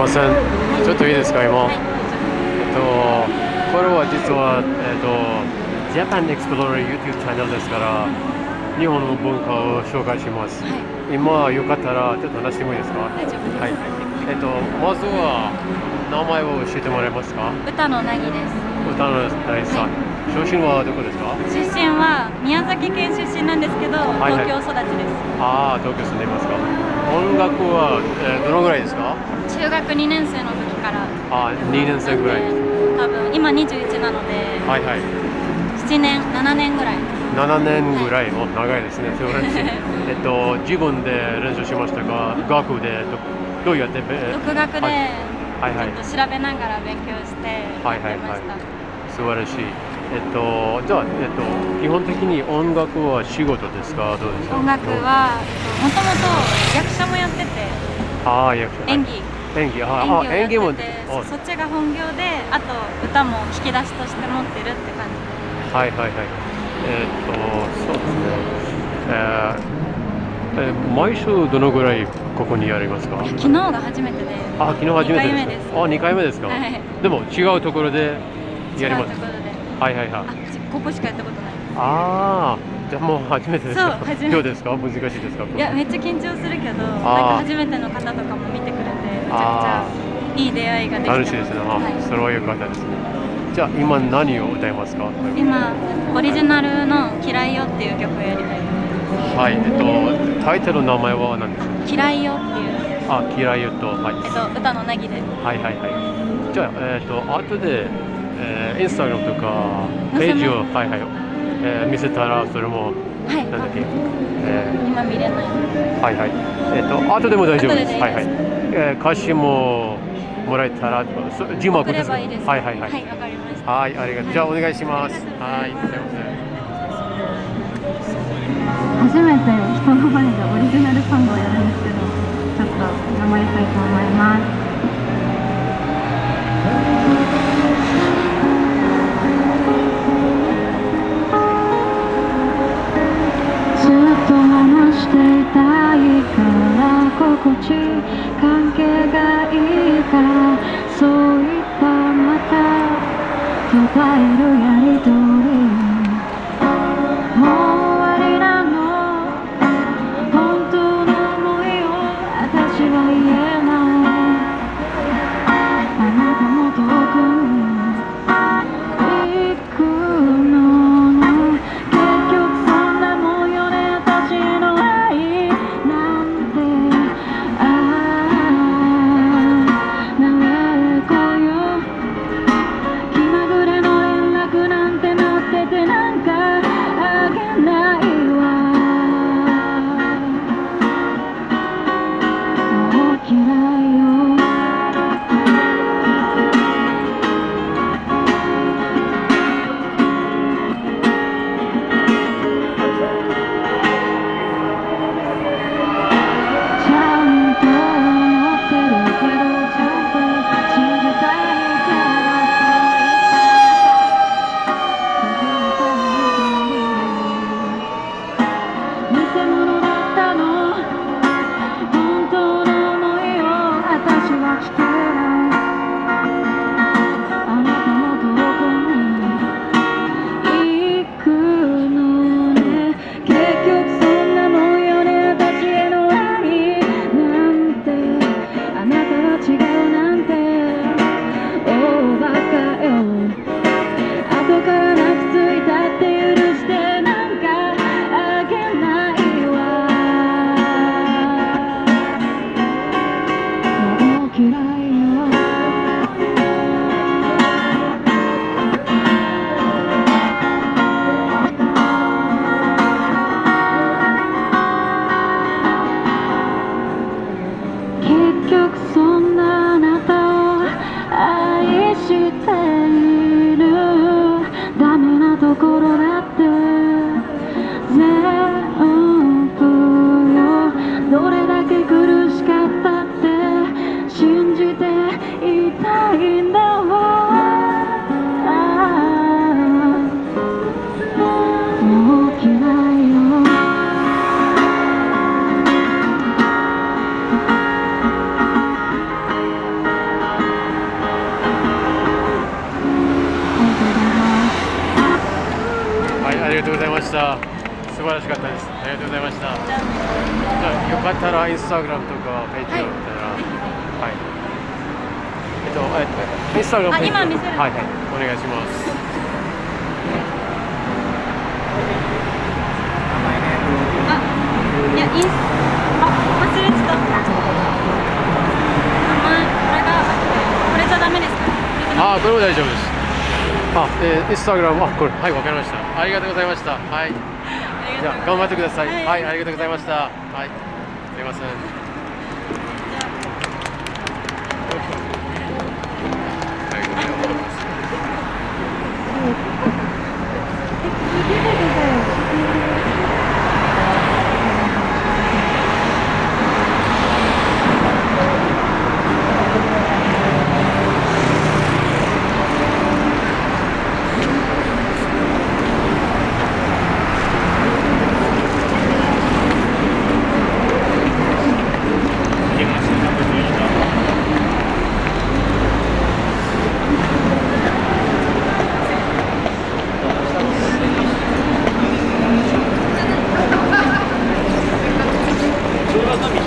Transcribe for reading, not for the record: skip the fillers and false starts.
ません。ちょっといいですか、今。はい、これは実は、Japan Explorer YouTube チャンネルですから、日本の文化を紹介します。はい、今、よかったら、ちょっと話してもいいですか？大丈夫です。はい。まずは、名前を教えてもらえますか？歌のなぎです。歌の大地さん。出身はどこですか？出身は宮崎県出身なんですけど、はいはい東京育ちです。ああ、東京住んでいますか？音楽は、どのぐらいですか？中学2年生の時から。ああ、2年生ぐらい。多分今21なので、はいはい。7年、7年ぐらい。7年ぐらい、もう長いですね、素晴らしい。自分で練習しましたか？学でどうやって？独学で、はいはい調べながら勉強してやってました。素晴らしい。じゃあ、基本的に音楽は仕事ですか？どうですか？音楽はもともと役者もやってて、ああ、役者。演技演技も。をやってて、そっちが本業で、あと歌も引き出しとして持ってるって感じで。はいはいはい。そうですね。毎週どのぐらいここにやりますか？昨日が初めてで。あ、昨日初めてですか？2回目です。あ、2回目ですか？はい。でも違うところでやります。違うところで。はいはいはい。ここしかやったことない。ああ、じゃあもう初めてですか？そう初めて。どうですか？難しいですか？いや、めっちゃ緊張するけど、なんか初めての方とかも見てくれて、めちゃくちゃいい出会いができてます。楽しいですね。はい、それは良かったですね。じゃあ今何を歌いますか？今オリジナルの嫌いよっていう曲をやりたいと思います。はい、タイトルの名前は何ですか？嫌いよっていう。あ、嫌いよと、はい。歌のなぎで。はいはいはい。じゃあ、後で、インスタグラムとかページを、はいはい、見せたら、それも、はい。なんだっけ、今見れない。はいはい。後でも大丈夫です。後ではいはい。歌詞ももらえたら、字幕ですか？送ればいいです。はいはいはい。はい、わかりました。はい、ありがとう。じゃあお願いします。はい、すいません。初めて人の前でオリジナルソングをやるんですけど、ちょっと頑張りたいと思います。ずっと話していたいから心地関係がいいから、そういったまた途絶えるやりとり、もう終わりなの、本当の想いを私は言えない。あなたも遠くに行くのね、結局そんなもんよね、私の愛なんて。流れ子よ、気まぐれの連絡なんてない。かったらインスタグラムとかページを見たら、ぜひぜひ。はい。インスタグラムページを今見せる。はいはい、お願いします。いや、忘れてた。これじゃダメですか？あ、これも大丈夫です。インスタグラム、これ、はい、わかりました。ありがとうございました。はい。じゃあ、頑張ってください。はい、ありがとうございました。はい。すいません。動画のみ